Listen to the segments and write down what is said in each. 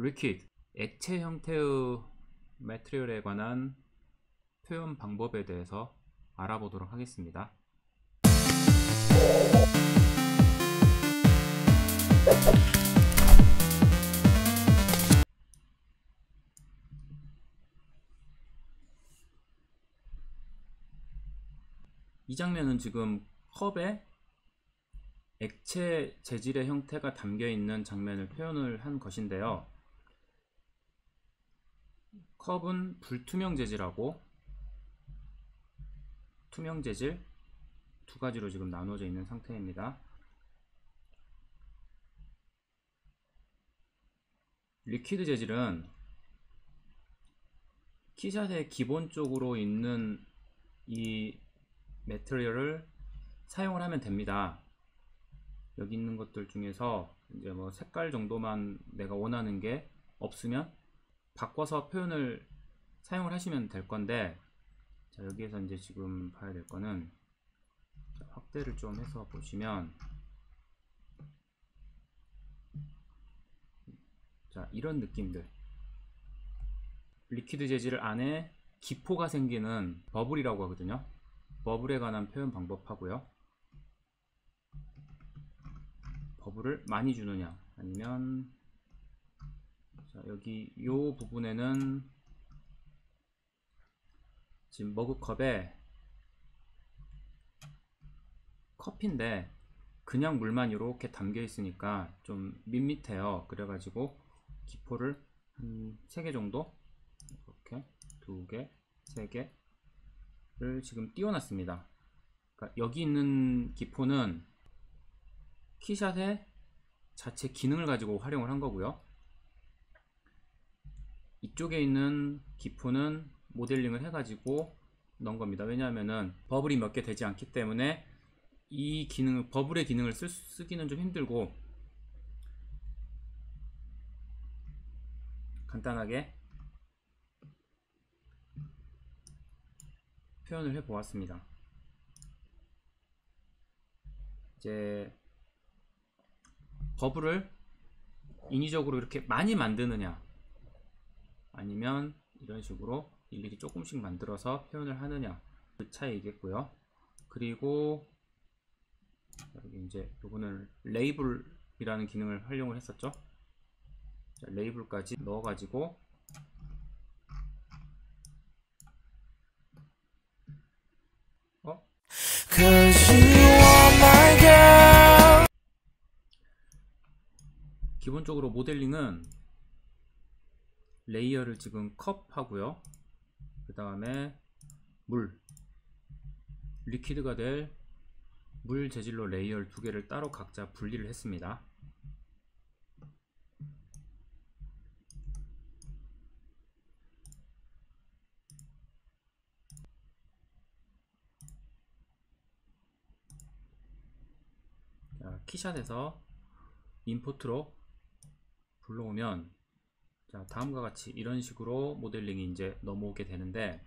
리퀴드, 액체 형태의 매트리얼에 관한 표현 방법에 대해서 알아보도록 하겠습니다. 이 장면은 지금 컵에 액체 재질의 형태가 담겨 있는 장면을 표현을 한 것인데요. 컵은 불투명 재질하고 투명 재질 두 가지로 지금 나눠져 있는 상태입니다. 리퀴드 재질은 키샷에 기본적으로 있는 이 매트리얼을 사용을 하면 됩니다. 여기 있는 것들 중에서 이제 뭐 색깔 정도만 내가 원하는 게 없으면 바꿔서 표현을 사용을 하시면 될 건데, 자, 여기에서 이제 지금 봐야 될 거는, 자, 확대를 좀 해서 보시면, 자, 이런 느낌들, 리퀴드 재질 안에 기포가 생기는 버블이라고 하거든요. 버블에 관한 표현 방법 하고요. 버블을 많이 주느냐 아니면, 자, 여기 요 부분에는 지금 머그컵에 커피인데 그냥 물만 이렇게 담겨 있으니까 좀 밋밋해요. 그래가지고 기포를 한 3개 정도, 이렇게 2개, 3개를 지금 띄워놨습니다. 그러니까 여기 있는 기포는 키샷의 자체 기능을 가지고 활용을 한 거고요. 이쪽에 있는 기포는 모델링을 해가지고 넣은 겁니다. 왜냐하면은 버블이 몇 개 되지 않기 때문에 이 기능, 버블의 기능을 쓰기는 좀 힘들고, 간단하게 표현을 해 보았습니다. 이제 버블을 인위적으로 이렇게 많이 만드느냐 아니면 이런 식으로 일일이 조금씩 만들어서 표현을 하느냐, 그 차이겠고요. 그리고 여기 이제 요거는 레이블이라는 기능을 활용을 했었죠. 자, 레이블까지 넣어가지고 기본적으로 모델링은 레이어를 지금 컵 하고요. 그 다음에 물, 리퀴드가 될 물 재질로 레이어 2개를 따로 각자 분리를 했습니다. 자, 키샷에서 인포트로 불러오면, 자, 다음과 같이 이런 식으로 모델링이 이제 넘어오게 되는데,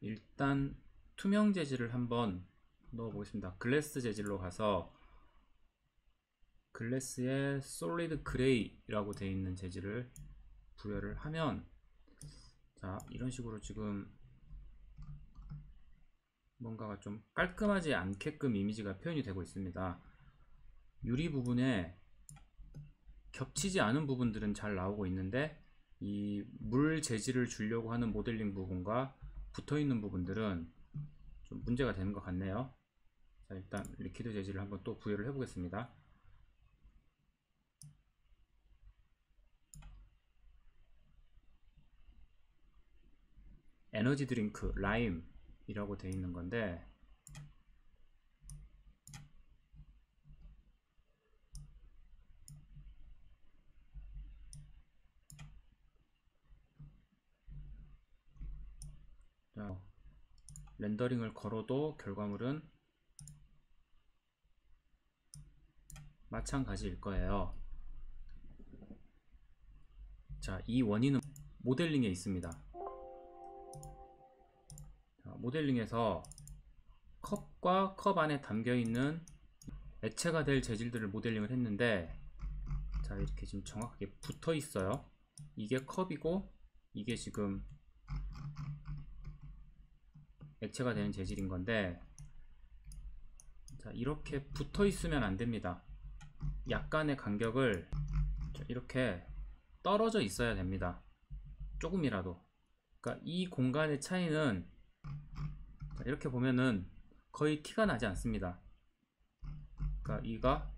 일단 투명 재질을 한번 넣어 보겠습니다. 글래스 재질로 가서 글래스에 솔리드 그레이라고 되어 있는 재질을 부여를 하면, 자, 이런 식으로 지금 뭔가가 좀 깔끔하지 않게끔 이미지가 표현이 되고 있습니다. 유리 부분에 겹치지 않은 부분들은 잘 나오고 있는데, 이 물 재질을 주려고 하는 모델링 부분과 붙어 있는 부분들은 좀 문제가 되는 것 같네요. 자, 일단 리퀴드 재질을 한번 또 부여를 해 보겠습니다. 에너지 드링크 라임이라고 되어 있는 건데, 자, 렌더링을 걸어도 결과물은 마찬가지일 거예요. 자, 이 원인은 모델링에 있습니다. 자, 모델링에서 컵과 컵 안에 담겨 있는 액체가 될 재질들을 모델링을 했는데, 자 이렇게 지금 정확하게 붙어 있어요. 이게 컵이고 이게 지금 액체가 되는 재질인 건데, 자 이렇게 붙어 있으면 안 됩니다. 약간의 간격을 이렇게 떨어져 있어야 됩니다. 조금이라도. 그러니까 이 공간의 차이는 이렇게 보면은 거의 티가 나지 않습니다. 그러니까 이가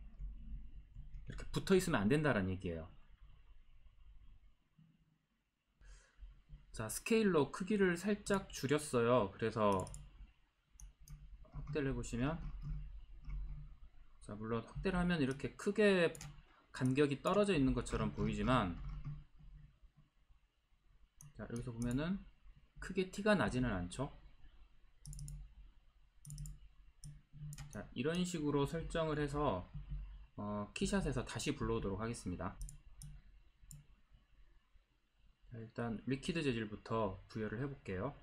이렇게 붙어 있으면 안 된다는 얘기예요. 자, 스케일러 크기를 살짝 줄였어요. 그래서 확대를 해보시면, 자 물론 확대를 하면 이렇게 크게 간격이 떨어져 있는 것처럼 보이지만, 자 여기서 보면은 크게 티가 나지는 않죠. 자 이런 식으로 설정을 해서 키샷에서 다시 불러오도록 하겠습니다. 자, 일단 리퀴드 재질부터 부여를 해볼게요.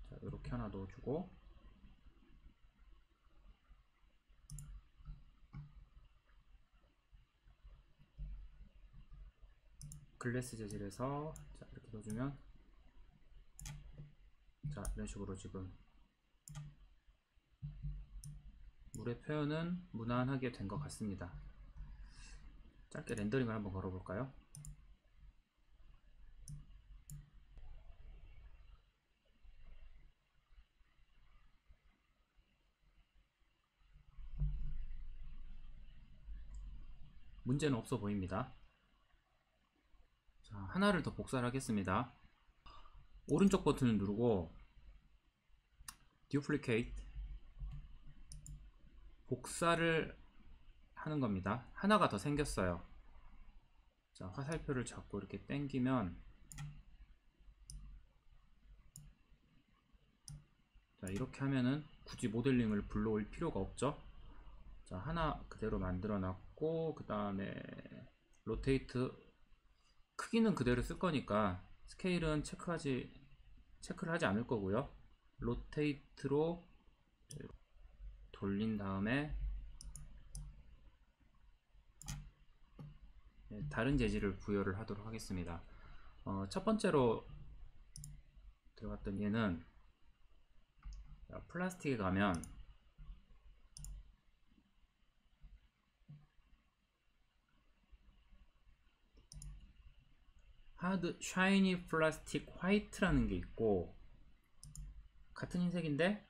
자 이렇게 하나 넣어주고, 글래스 재질에서 자 이렇게 넣어주면, 자 이런 식으로 지금 물의 표현은 무난하게 된 것 같습니다. 짧게 렌더링을 한번 걸어볼까요? 문제는 없어 보입니다. 자, 하나를 더 복사를 하겠습니다. 오른쪽 버튼을 누르고 Duplicate, 복사를 하는 겁니다. 하나가 더 생겼어요. 자, 화살표를 잡고 이렇게 당기면, 자 이렇게 하면은 굳이 모델링을 불러올 필요가 없죠. 자 하나 그대로 만들어 놨고, 그 다음에 로테이트, 크기는 그대로 쓸 거니까 스케일은 체크를 하지 않을 거고요. 로테이트로 돌린 다음에 다른 재질을 부여를 하도록 하겠습니다. 첫 번째로 들어갔던 얘는, 플라스틱에 가면 하드 샤이니 플라스틱 화이트라는 게 있고, 같은 흰색인데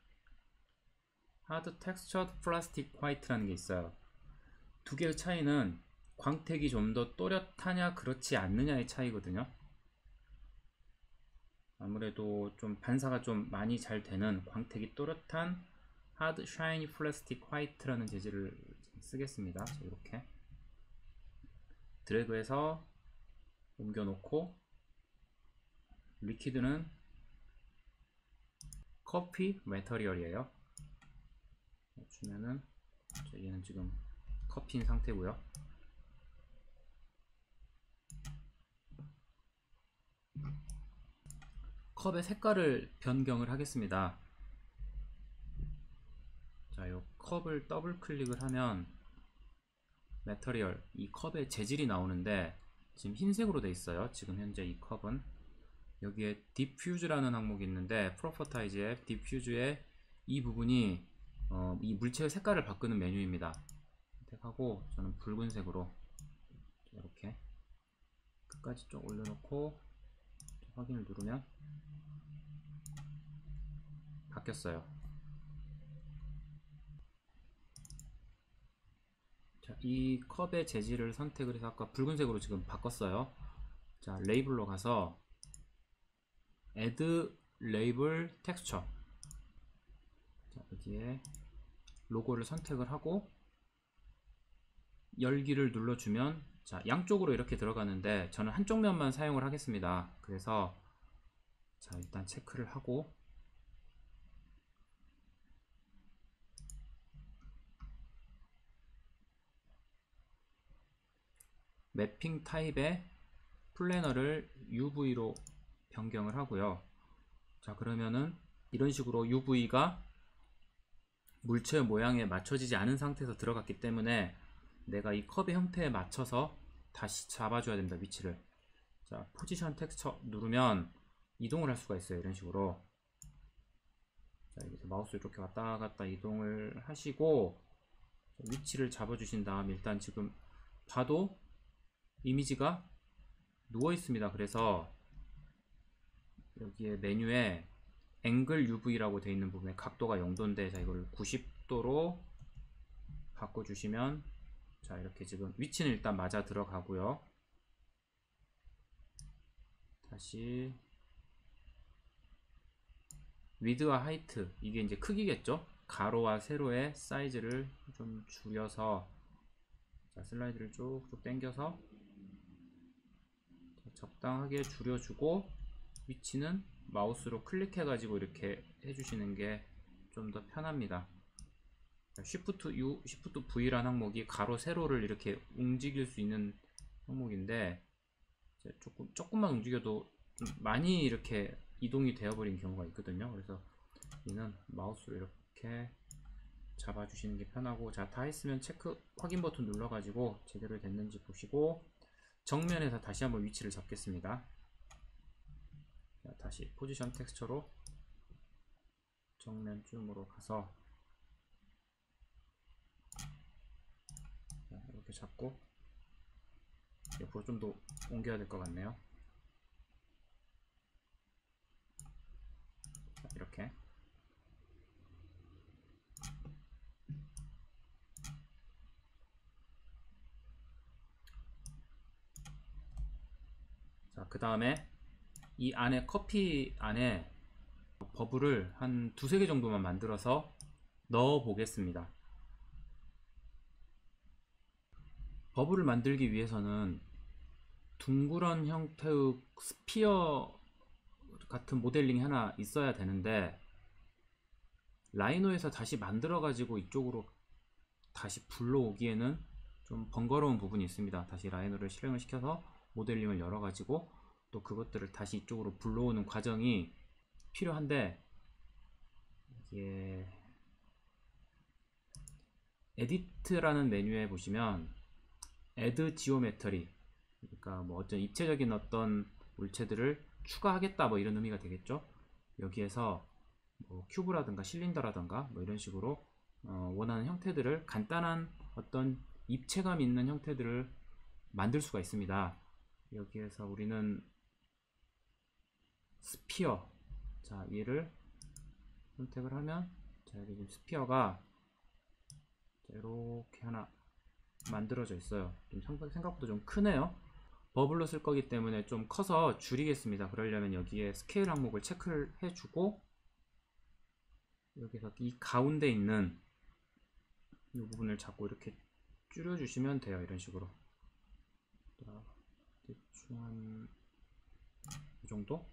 하드 텍스처드 플라스틱 화이트라는 게 있어요. 두 개의 차이는 광택이 좀 더 또렷하냐 그렇지 않느냐의 차이거든요. 아무래도 좀 반사가 좀 많이 잘 되는 광택이 또렷한 하드 샤이니 플라스틱 화이트라는 재질을 쓰겠습니다. 자, 이렇게 드래그해서 옮겨 놓고, 리퀴드는 커피 매터리얼이에요. 주면은, 얘는 지금 커피인 상태고요. 컵의 색깔을 변경을 하겠습니다. 자, 이 컵을 더블 클릭을 하면 매터리얼, 이 컵의 재질이 나오는데 지금 흰색으로 되어 있어요. 지금 현재 이 컵은. 여기에 디퓨즈라는 항목이 있는데, 프로퍼타이즈 앱 디퓨즈의 이 부분이 이 물체의 색깔을 바꾸는 메뉴입니다. 선택하고 저는 붉은색으로 이렇게 끝까지 쭉 올려놓고 확인을 누르면 바뀌었어요. 자, 이 컵의 재질을 선택을 해서 아까 붉은색으로 지금 바꿨어요. 자, 레이블로 가서 Add Label Texture, 자, 여기에 로고를 선택을 하고 열기를 눌러주면, 자 양쪽으로 이렇게 들어가는데 저는 한쪽 면만 사용을 하겠습니다. 그래서 자 일단 체크를 하고, 매핑 타입의 플래너를 UV로 변경을 하고요. 자 그러면은 이런 식으로 UV가 물체 모양에 맞춰지지 않은 상태에서 들어갔기 때문에 내가 이 컵의 형태에 맞춰서 다시 잡아줘야 됩니다. 위치를. 자, 포지션 텍스처 누르면 이동을 할 수가 있어요. 이런 식으로. 자, 여기서 마우스 이렇게 왔다 갔다 이동을 하시고 위치를 잡아주신 다음 일단 지금 봐도 이미지가 누워 있습니다. 그래서 여기에 메뉴에 앵글 UV라고 되어 있는 부분에 각도가 0도인데, 자, 이걸 90도로 바꿔주시면, 자, 이렇게 지금 위치는 일단 맞아 들어가고요. 다시 위드와 하이트, 이게 이제 크기겠죠. 가로와 세로의 사이즈를 좀 줄여서, 자, 슬라이드를 쭉쭉 당겨서 적당하게 줄여주고, 위치는 마우스로 클릭해 가지고 이렇게 해주시는 게 좀 더 편합니다. Shift U, Shift V라는 항목이 가로 세로를 이렇게 움직일 수 있는 항목인데, 조금만 움직여도 좀 많이 이렇게 이동이 되어버린 경우가 있거든요. 그래서 얘는 마우스로 이렇게 잡아주시는 게 편하고, 자, 다 했으면 체크 확인 버튼 눌러가지고 제대로 됐는지 보시고, 정면에서 다시 한번 위치를 잡겠습니다. 자, 다시 포지션 텍스처로 정면 줌으로 가서, 자, 이렇게 잡고 옆으로 좀 더 옮겨야 될 것 같네요. 자, 이렇게. 자, 그 다음에 이 안에 커피 안에 버블을 한 두세 개 정도만 만들어서 넣어 보겠습니다. 버블을 만들기 위해서는 둥그런 형태의 스피어 같은 모델링이 하나 있어야 되는데, 라이노에서 다시 만들어 가지고 이쪽으로 다시 불러오기에는 좀 번거로운 부분이 있습니다. 다시 라이노를 실행을 시켜서 모델링을 열어 가지고 또 그것들을 다시 이쪽으로 불러오는 과정이 필요한데, 이게 에디트라는 메뉴에 보시면 Add Geometry, 그러니까 뭐 어떤 입체적인 어떤 물체들을 추가하겠다, 뭐 이런 의미가 되겠죠. 여기에서 뭐 큐브라든가 실린더라든가 뭐 이런 식으로 원하는 형태들을, 간단한 어떤 입체감 있는 형태들을 만들 수가 있습니다. 여기에서 우리는 스피어, 자, 얘를 선택을 하면, 자, 여기 지금 스피어가 이렇게 하나 만들어져 있어요. 좀 생각보다 좀 크네요. 버블로 쓸 거기 때문에 좀 커서 줄이겠습니다. 그러려면 여기에 스케일 항목을 체크를 해주고, 여기서 이 가운데 있는 이 부분을 잡고 이렇게 줄여주시면 돼요. 이런 식으로. 대충 한 이 정도?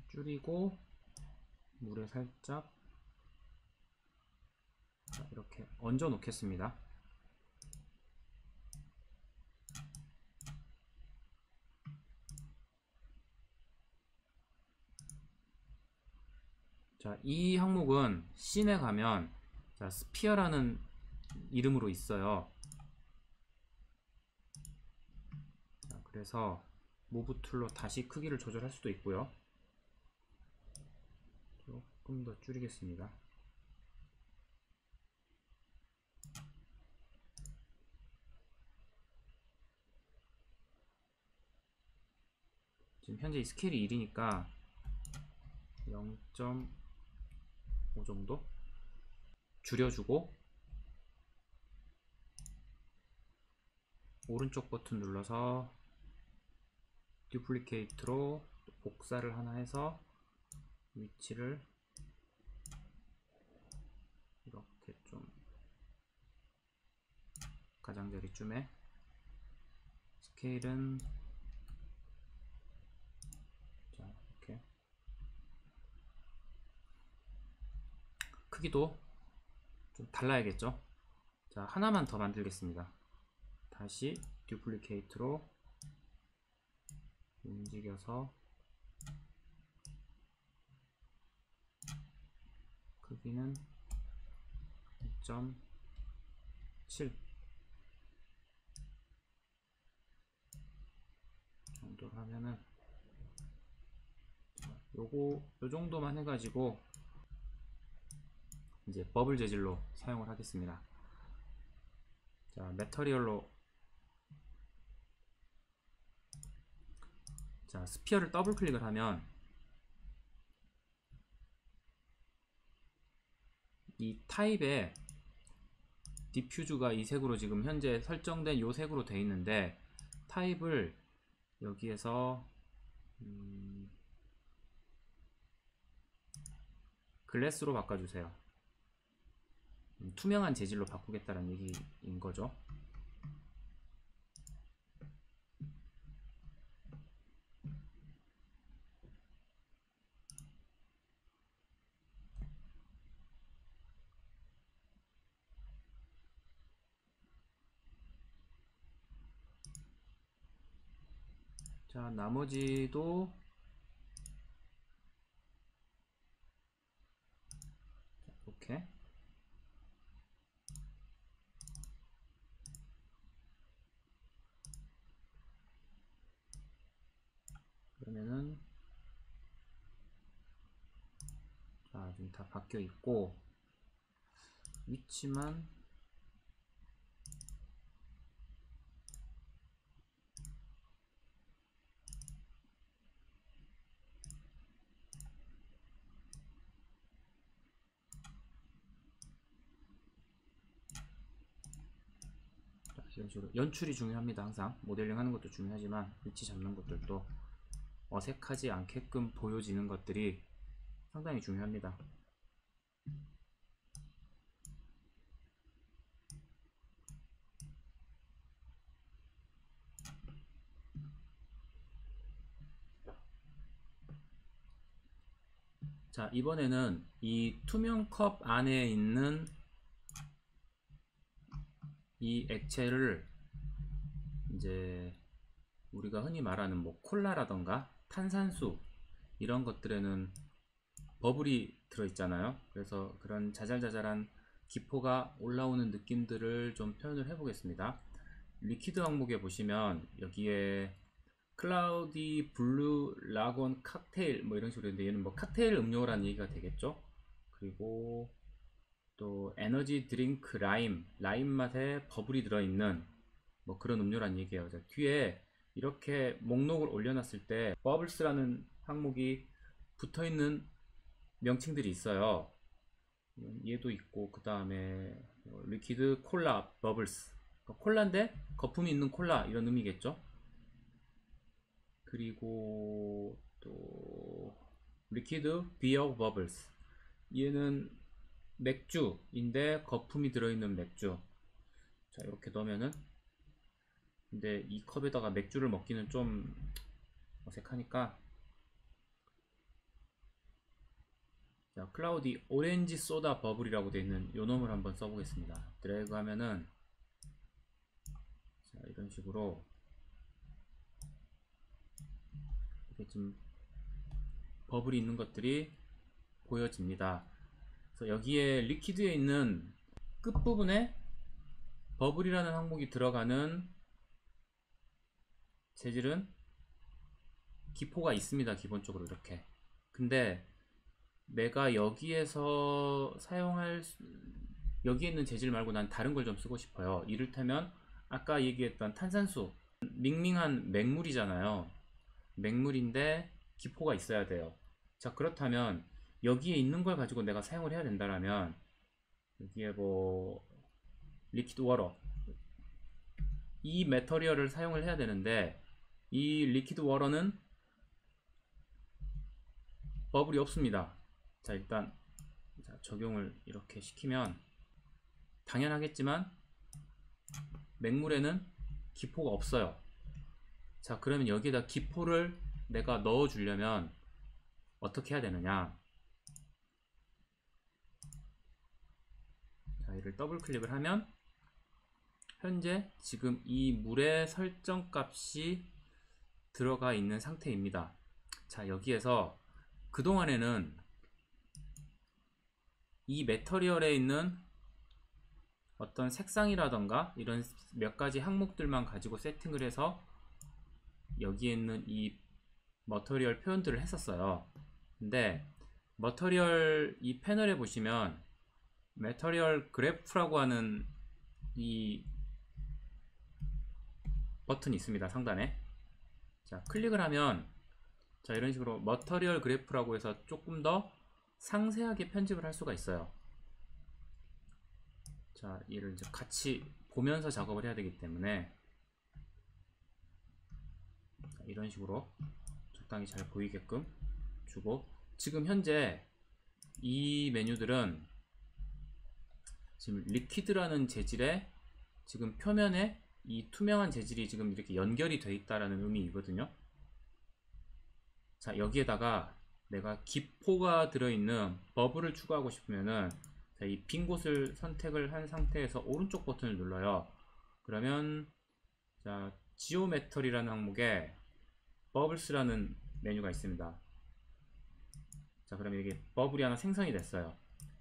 줄이고 물에 살짝, 자, 이렇게 얹어 놓겠습니다. 자, 이 항목은 씬에 가면, 자, 스피어라는 이름으로 있어요. 자, 그래서 무브 툴로 다시 크기를 조절할 수도 있고요. 조금 더 줄이겠습니다. 지금 현재 이 스케일이 1이니까 0.5 정도 줄여주고, 오른쪽 버튼 눌러서 듀플리케이트로 복사를 하나 해서 위치를 이렇게 좀 가장자리쯤에, 스케일은, 자, 이렇게 크기도 좀 달라야겠죠. 자, 하나만 더 만들겠습니다. 다시 듀플리케이트로 움직여서 크기는 2.7 정도로 하면은 요 정도만 해가지고 이제 버블 재질로 사용을 하겠습니다. 자, 매터리얼로, 자, 스피어를 더블 클릭을 하면 이 타입에 디퓨즈가 이 색으로 지금 현재 설정된 요 색으로 되어 있는데, 타입을 여기에서 글래스로 바꿔주세요. 투명한 재질로 바꾸겠다는 얘기인 거죠. 자, 나머지도 이렇게 그러면은, 자, 지금 다 바뀌어 있고, 위치만 이런 식으로, 연출이 중요합니다. 항상 모델링 하는 것도 중요하지만 위치 잡는 것들도 어색하지 않게끔 보여지는 것들이 상당히 중요합니다. 자, 이번에는 이 투명 컵 안에 있는 이 액체를 이제 우리가 흔히 말하는 뭐 콜라라던가 탄산수 이런 것들에는 버블이 들어있잖아요. 그래서 그런 자잘자잘한 기포가 올라오는 느낌들을 좀 표현을 해 보겠습니다. 리퀴드 항목에 보시면 여기에 클라우디 블루 라곤 칵테일 뭐 이런 식으로 있는데, 얘는 뭐 칵테일 음료라는 얘기가 되겠죠. 그리고 또 에너지 드링크 라임 맛에 버블이 들어있는 뭐 그런 음료란 얘기예요. 뒤에 이렇게 목록을 올려놨을 때 버블스라는 항목이 붙어있는 명칭들이 있어요. 얘도 있고, 그 다음에 리퀴드 콜라 버블스, 콜라인데 거품이 있는 콜라 이런 의미겠죠. 그리고 또 리퀴드 비어 버블스, 얘는 맥주인데 거품이 들어있는 맥주. 자, 이렇게 넣으면은, 근데 이 컵에다가 맥주를 먹기는 좀 어색하니까, 자, 클라우디 오렌지 소다 버블이라고 되어 있는 요 놈을 한번 써보겠습니다. 드래그 하면은, 자, 이런 식으로 이렇게 좀 버블이 있는 것들이 보여집니다. 그래서 여기에 리퀴드에 있는 끝부분에 버블이라는 항목이 들어가는 재질은 기포가 있습니다. 기본적으로 이렇게. 근데 내가 여기에서 여기에 있는 재질 말고 난 다른 걸 좀 쓰고 싶어요. 이를테면 아까 얘기했던 탄산수, 밍밍한 맹물이잖아요. 맹물인데 기포가 있어야 돼요. 자, 그렇다면 여기에 있는 걸 가지고 내가 사용을 해야 된다면, 여기에 뭐 리퀴드 워터, 이 매터리얼을 사용을 해야 되는데, 이 리퀴드 워터는 버블이 없습니다. 자, 일단 적용을 이렇게 시키면 당연하겠지만 맹물에는 기포가 없어요. 자, 그러면 여기에다 기포를 내가 넣어 주려면 어떻게 해야 되느냐. 자, 이를 더블 클릭을 하면 현재 지금 이 물의 설정 값이 들어가 있는 상태입니다. 자, 여기에서 그동안에는 이 매터리얼에 있는 어떤 색상이라던가 이런 몇 가지 항목들만 가지고 세팅을 해서 여기에 있는 이 머터리얼 표현들을 했었어요. 근데 머터리얼 이 패널에 보시면 매터리얼 그래프라고 하는 이 버튼이 있습니다. 상단에. 자, 클릭을 하면 자, 이런 식으로 머터리얼 그래프라고 해서 조금 더 상세하게 편집을 할 수가 있어요. 자, 이를 이제 같이 보면서 작업을 해야 되기 때문에 자, 이런 식으로 적당히 잘 보이게끔 주고, 지금 현재 이 메뉴들은 지금 리퀴드라는 재질의 지금 표면에 이 투명한 재질이 지금 이렇게 연결이 되어 있다라는 의미이거든요. 자, 여기에다가 내가 기포가 들어있는 버블을 추가하고 싶으면은 이 빈 곳을 선택을 한 상태에서 오른쪽 버튼을 눌러요. 그러면 자, 지오메터리라는 항목에 버블스라는 메뉴가 있습니다. 자, 그러면 이게 버블이 하나 생성이 됐어요.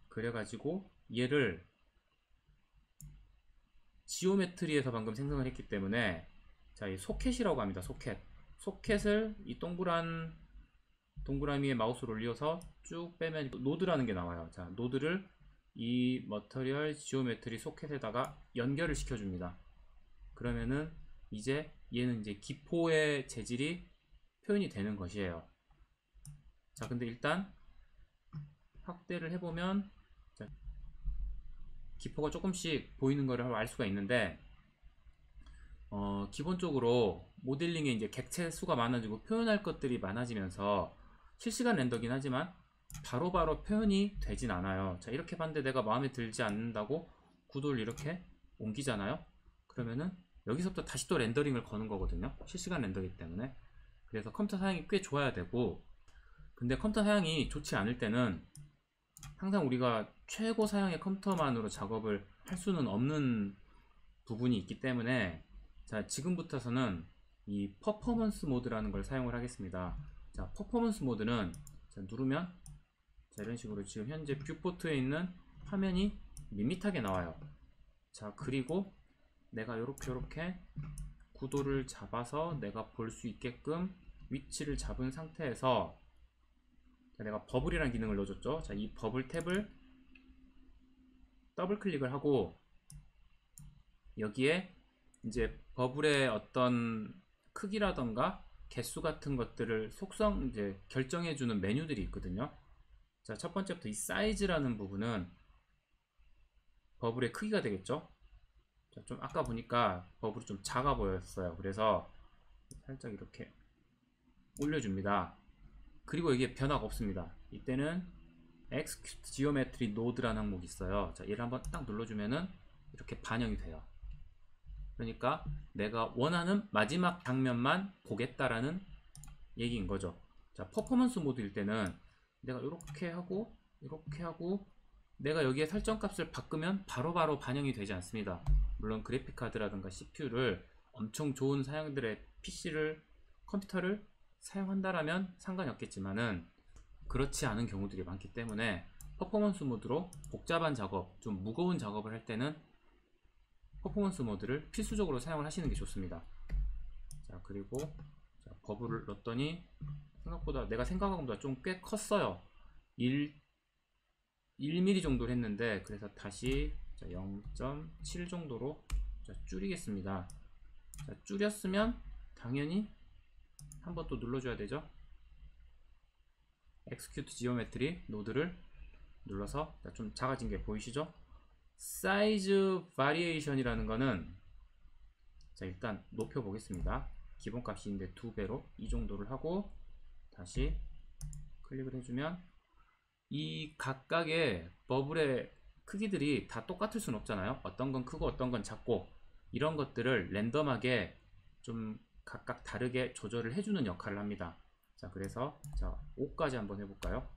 그래가지고 얘를 지오메트리에서 방금 생성을 했기 때문에 자, 이 소켓이라고 합니다. 소켓을 이 동그라미에 마우스를 올려서 쭉 빼면 노드라는 게 나와요. 자, 노드를 이 머터리얼 지오메트리 소켓에다가 연결을 시켜줍니다. 그러면은 이제 얘는 이제 기포의 재질이 표현이 되는 것이에요. 자, 근데 일단 확대를 해보면 자, 기포가 조금씩 보이는 것을 알 수가 있는데 기본적으로 모델링에 이제 객체 수가 많아지고 표현할 것들이 많아지면서 실시간 렌더긴 하지만 바로바로 표현이 되진 않아요. 자, 이렇게 봤는데 내가 마음에 들지 않는다고 구도를 이렇게 옮기잖아요. 그러면은 여기서부터 다시 또 렌더링을 거는 거거든요. 실시간 렌더이기 때문에. 그래서 컴퓨터 사양이 꽤 좋아야 되고, 근데 컴퓨터 사양이 좋지 않을 때는 항상 우리가 최고 사양의 컴퓨터만으로 작업을 할 수는 없는 부분이 있기 때문에 자, 지금부터서는 이 퍼포먼스 모드라는 걸 사용을 하겠습니다. 자, 퍼포먼스 모드는 자, 누르면 자, 이런 식으로 지금 현재 뷰포트에 있는 화면이 밋밋하게 나와요. 자, 그리고 내가 이렇게 구도를 잡아서 내가 볼 수 있게끔 위치를 잡은 상태에서 자, 내가 버블이라는 기능을 넣어줬죠. 자, 이 버블 탭을 더블 클릭을 하고 여기에 이제 버블의 어떤 크기라던가 개수 같은 것들을 속성 이제 결정해주는 메뉴들이 있거든요. 자, 첫 번째부터 이 사이즈라는 부분은 버블의 크기가 되겠죠. 자, 좀 아까 보니까 버블이 좀 작아 보였어요. 그래서 살짝 이렇게 올려줍니다. 그리고 이게 변화가 없습니다. 이때는 Execute Geometry Node라는 항목이 있어요. 자, 얘를 한번 딱 눌러주면은 이렇게 반영이 돼요. 그러니까 내가 원하는 마지막 장면만 보겠다라는 얘기인 거죠. 자, 퍼포먼스 모드일 때는 내가 이렇게 하고 내가 여기에 설정 값을 바꾸면 바로바로 반영이 되지 않습니다. 물론 그래픽 카드라든가 CPU를 엄청 좋은 사양들의 컴퓨터를 사용한다라면 상관이 없겠지만은 그렇지 않은 경우들이 많기 때문에 퍼포먼스 모드로 복잡한 작업, 좀 무거운 작업을 할 때는 퍼포먼스 모드를 필수적으로 사용을 하시는 게 좋습니다. 자, 그리고 자, 버블을 넣었더니 생각보다 내가 생각한 것보다 좀 꽤 컸어요. 1mm 정도를 했는데 그래서 다시 0.7 정도로 자, 줄이겠습니다. 자, 줄였으면 당연히 한번 또 눌러줘야 되죠. Execute Geometry 노드를 눌러서 좀 작아진 게 보이시죠? 사이즈 바리에이션이라는 거는 자, 일단 높여 보겠습니다. 기본값인데 2배로 이 정도를 하고 다시 클릭을 해주면 이 각각의 버블의 크기들이 다 똑같을 순 없잖아요. 어떤 건 크고 어떤 건 작고 이런 것들을 랜덤하게 좀 각각 다르게 조절을 해주는 역할을 합니다. 자, 그래서 자, 5까지 한번 해볼까요?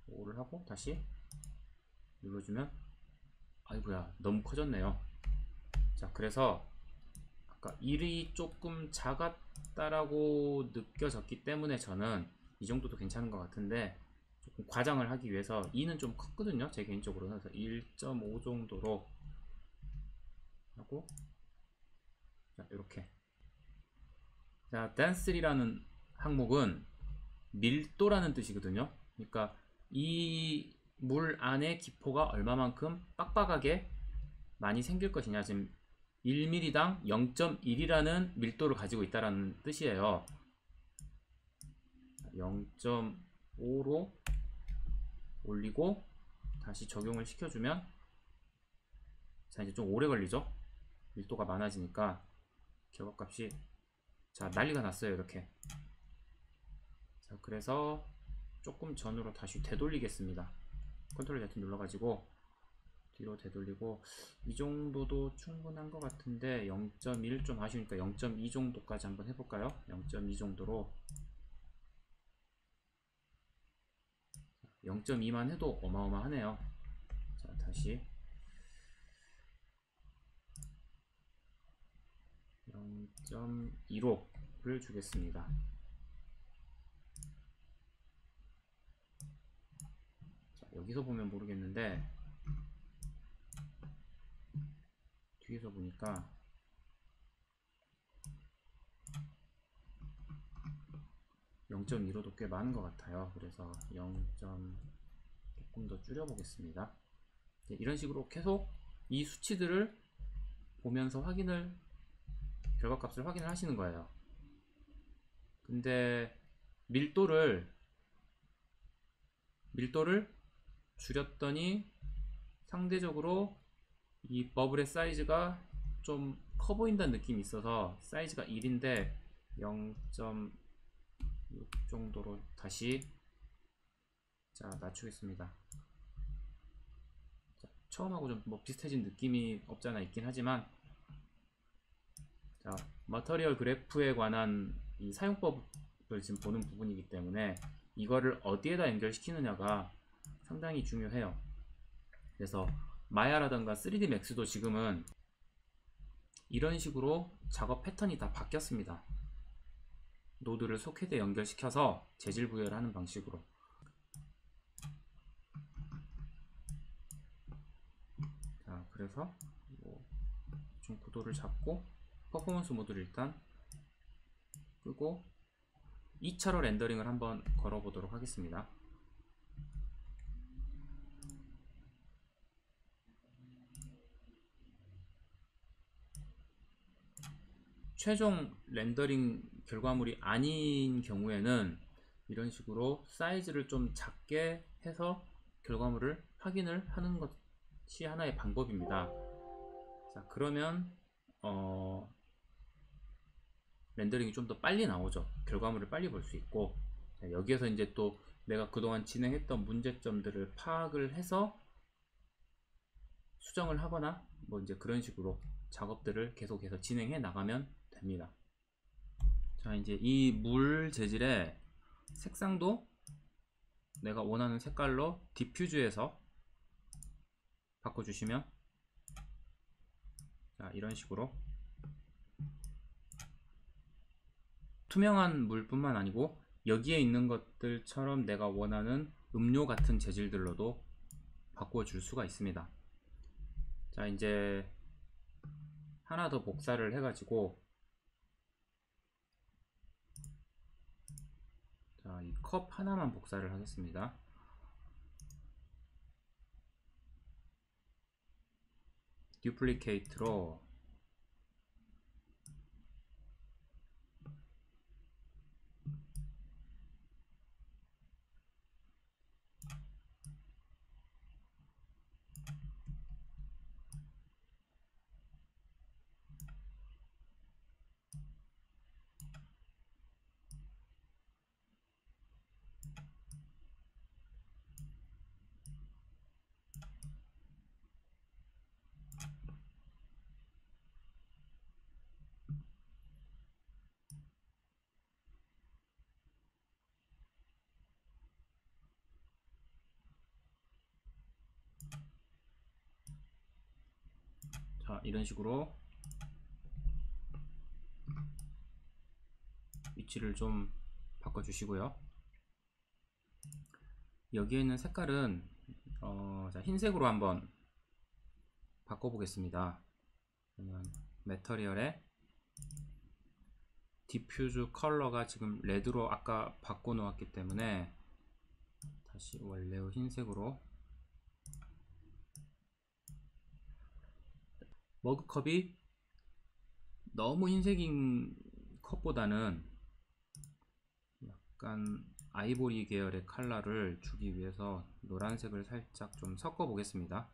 5를 하고 다시 눌러주면 아이고야 너무 커졌네요. 자, 그래서 그러니까 1이 조금 작았다라고 느껴졌기 때문에 저는 이 정도도 괜찮은 것 같은데, 조금 과장을 하기 위해서 2는 좀 컸거든요, 제 개인적으로는. 그래서 1.5 정도로 하고, 자, 이렇게. 자, 댄스리라는 항목은 밀도라는 뜻이거든요. 그러니까 이 물 안에 기포가 얼마만큼 빡빡하게 많이 생길 것이냐. 지금 1mm당 0.1이라는 밀도를 가지고 있다는 뜻이에요. 0.5로 올리고 다시 적용을 시켜주면, 자, 이제 좀 오래 걸리죠. 밀도가 많아지니까 결과값이, 자, 난리가 났어요. 이렇게. 자, 그래서 조금 전으로 다시 되돌리겠습니다. 컨트롤 Z 눌러가지고 뒤로 되돌리고, 이 정도도 충분한 것 같은데 0.1 좀 아쉬우니까 0.2 정도까지 한번 해볼까요? 0.2 정도로. 0.2만 해도 어마어마하네요. 자, 다시 0.15를 주겠습니다. 자, 여기서 보면 모르겠는데 뒤에서 보니까 0.15도 꽤 많은 것 같아요. 그래서 0. 조금 더 줄여 보겠습니다. 이런 식으로 계속 이 수치들을 보면서 결과값을 확인을 하시는 거예요. 근데 밀도를 줄였더니 상대적으로 이 버블의 사이즈가 좀 커 보인다는 느낌이 있어서, 사이즈가 1인데 0.6 정도로 다시, 자, 낮추겠습니다. 자, 처음하고 좀 뭐 비슷해진 느낌이 없잖아 있긴 하지만, 자, 머터리얼 그래프에 관한 이 사용법을 지금 보는 부분이기 때문에 이거를 어디에다 연결시키느냐가 상당히 중요해요. 그래서 마야라던가 3D 맥스도 지금은 이런 식으로 작업 패턴이 다 바뀌었습니다. 노드를 소켓에 연결시켜서 재질 부여를 하는 방식으로. 자, 그래서 좀 구도를 잡고 퍼포먼스 모드를 일단 끄고 2차로 렌더링을 한번 걸어보도록 하겠습니다. 최종 렌더링 결과물이 아닌 경우에는 이런 식으로 사이즈를 좀 작게 해서 결과물을 확인을 하는 것이 하나의 방법입니다. 자, 그러면 렌더링이 좀 더 빨리 나오죠. 결과물을 빨리 볼 수 있고. 자, 여기에서 이제 또 내가 그동안 진행했던 문제점들을 파악을 해서 수정을 하거나 뭐 이제 그런 식으로 작업들을 계속해서 진행해 나가면 됩니다. 자, 이제 이 물 재질의 색상도 내가 원하는 색깔로 디퓨즈해서 바꿔주시면, 자, 이런 식으로 투명한 물뿐만 아니고 여기에 있는 것들처럼 내가 원하는 음료 같은 재질들로도 바꿔줄 수가 있습니다. 자, 이제 하나 더 복사를 해가지고, 자, 이 컵 하나만 복사를 하겠습니다. 듀플리케이트로 자, 이런 식으로 위치를 좀 바꿔주시고요. 여기에 있는 색깔은 자, 흰색으로 한번 바꿔보겠습니다. 그러면 매터리얼에 디퓨즈 컬러가 지금 레드로 아까 바꿔 놓았기 때문에 다시 원래의 흰색으로. 머그컵이 너무 흰색인 컵보다는 약간 아이보리 계열의 컬러를 주기 위해서 노란색을 살짝 좀 섞어 보겠습니다.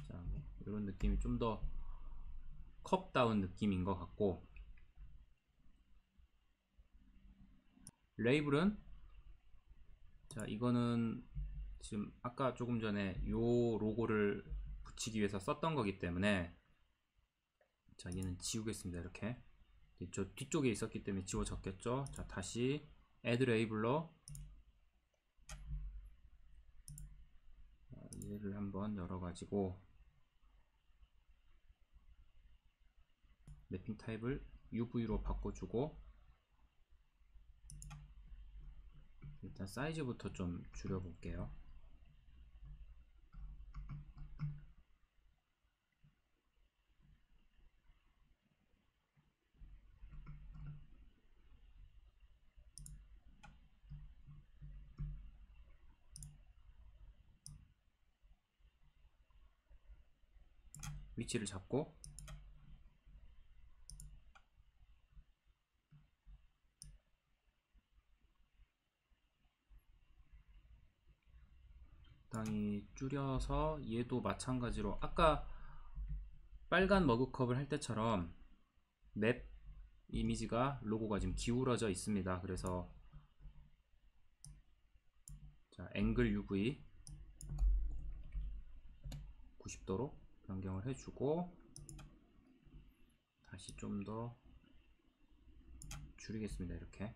자, 뭐 이런 느낌이 좀 더 컵다운 느낌인 것 같고, 레이블은 자, 이거는 지금 아까 조금 전에 요 로고를 붙이기 위해서 썼던 거기 때문에 자, 얘는 지우겠습니다. 이렇게 저 뒤쪽에 있었기 때문에 지워졌겠죠. 자, 다시 add label로 얘를 한번 열어가지고 맵핑 타입을 UV로 바꿔주고, 일단 사이즈부터 좀 줄여볼게요. 위치를 잡고 적당히 줄여서 얘도 마찬가지로 아까 빨간 머그컵을 할 때처럼 맵 이미지가 로고가 지금 기울어져 있습니다. 그래서 자, 앵글 UV 90도로 변경을 해주고 다시 좀 더 줄이겠습니다. 이렇게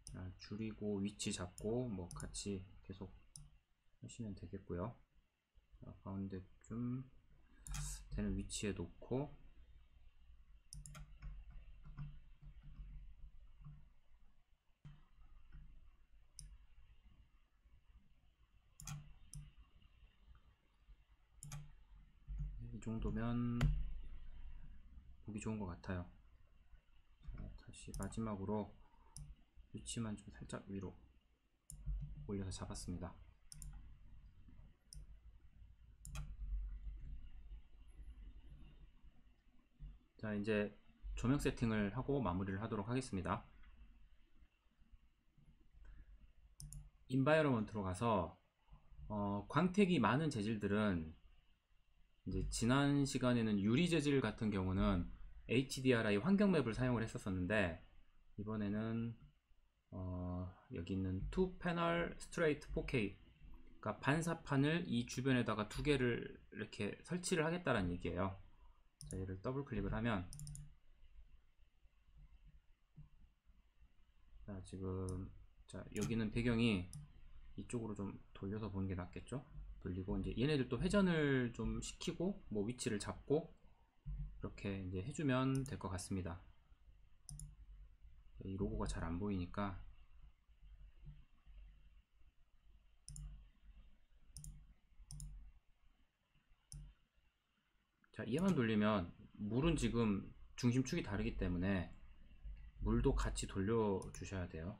자, 줄이고 위치 잡고 뭐 같이 계속 하시면 되겠고요. 자, 가운데쯤 되는 위치에 놓고 이 정도면 보기 좋은 것 같아요. 자, 다시 마지막으로 위치만 좀 살짝 위로 올려서 잡았습니다. 자, 이제 조명 세팅을 하고 마무리를 하도록 하겠습니다. 인바이러먼트로 가서 광택이 많은 재질들은 이제 지난 시간에는 유리 재질 같은 경우는 HDRI 환경맵을 사용을 했었는데, 이번에는 여기 있는 투 패널 스트레이트 4K, 그러니까 반사판을 이 주변에다가 두 개를 이렇게 설치를 하겠다는 얘기예요. 자, 얘를 더블 클릭을 하면 자, 지금 자, 여기는 배경이 이쪽으로 좀 돌려서 보는 게 낫겠죠. 돌리고 이제 얘네들도 회전을 좀 시키고 뭐 위치를 잡고 이렇게 이제 해주면 될 것 같습니다. 이 로고가 잘 안 보이니까 자, 얘만 돌리면 물은 지금 중심축이 다르기 때문에 물도 같이 돌려 주셔야 돼요.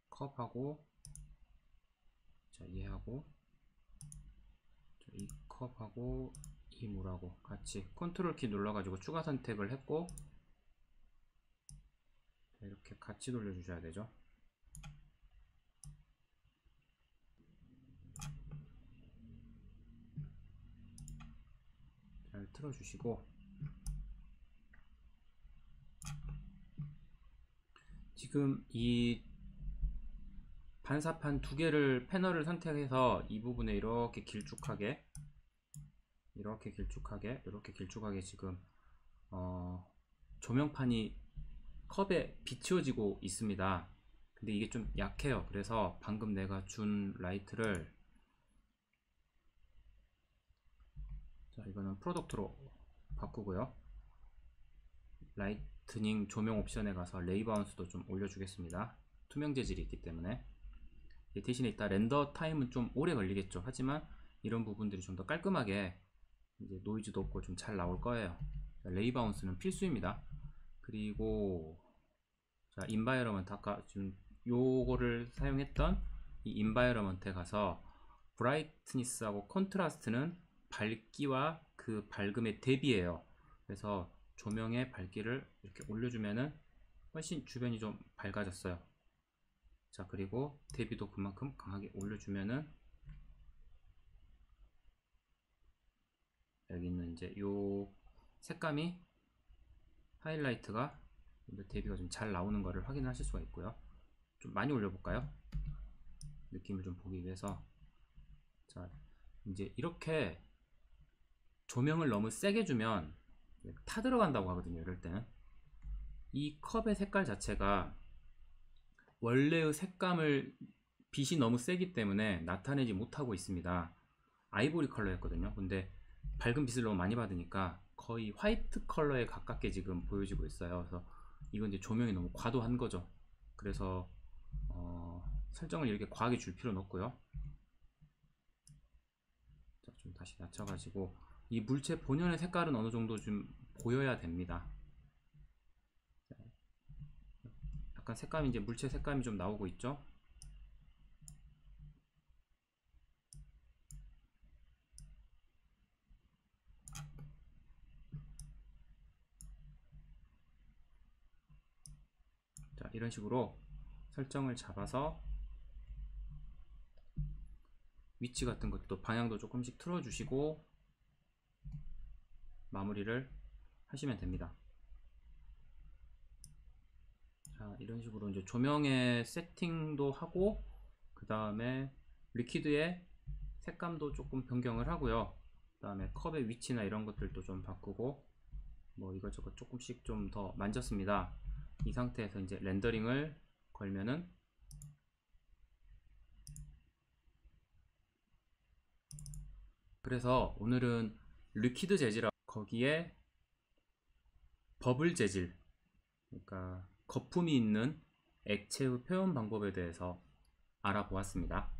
컵하고 자, 얘하고 자, 이 컵하고 이 물하고 같이 컨트롤 키 눌러 가지고 추가 선택을 했고 이렇게 같이 돌려 주셔야 되죠. 잘 틀어 주시고, 지금 이 반사판 두 개를 패널을 선택해서 이 부분에 이렇게 길쭉하게 이렇게 길쭉하게 지금 조명판이 컵에 비추어지고 있습니다. 근데 이게 좀 약해요. 그래서 방금 내가 준 라이트를 자, 이거는 프로덕트로 바꾸고요. 라이트닝 조명 옵션에 가서 레이 바운스도 좀 올려주겠습니다. 투명 재질이 있기 때문에. 대신에 이따 렌더 타임은 좀 오래 걸리겠죠. 하지만 이런 부분들이 좀 더 깔끔하게 이제 노이즈도 없고 좀 잘 나올 거예요. 자, 레이 바운스는 필수입니다. 그리고 자, 인바이러먼트 아까 지금 요거를 사용했던 이 인바이러먼트에 가서 브라이트니스하고 컨트라스트는 밝기와 그 밝음의 대비예요. 그래서 조명의 밝기를 이렇게 올려주면은 훨씬 주변이 좀 밝아졌어요. 자, 그리고 대비도 그만큼 강하게 올려주면은 여기 있는 이제 요 색감이 하이라이트가 대비가 좀 잘 나오는 것을 확인하실 수가 있고요. 좀 많이 올려볼까요? 느낌을 좀 보기 위해서. 자, 이제 이렇게 조명을 너무 세게 주면 타 들어간다고 하거든요. 이럴 때는 이 컵의 색깔 자체가 원래의 색감을 빛이 너무 세기 때문에 나타내지 못하고 있습니다. 아이보리 컬러였거든요. 근데 밝은 빛을 너무 많이 받으니까 거의 화이트 컬러에 가깝게 지금 보여지고 있어요. 그래서 이건 이제 조명이 너무 과도한 거죠. 그래서 설정을 이렇게 과하게 줄 필요는 없고요. 자, 좀 다시 낮춰가지고 이 물체 본연의 색깔은 어느 정도 좀 보여야 됩니다. 약간 색감이 이제 물체 색감이 좀 나오고 있죠. 자, 이런 식으로 설정을 잡아서 위치 같은 것도 방향도 조금씩 틀어주시고 마무리를 하시면 됩니다. 자, 이런 식으로 이제 조명의 세팅도 하고 그 다음에 리퀴드의 색감도 조금 변경을 하고요. 그 다음에 컵의 위치나 이런 것들도 좀 바꾸고 뭐 이것저것 조금씩 좀 더 만졌습니다. 이 상태에서 이제 렌더링을 걸면은 그래서 오늘은 리퀴드 재질 거기에 버블 재질, 그러니까 거품이 있는 액체의 표현 방법에 대해서 알아보았습니다.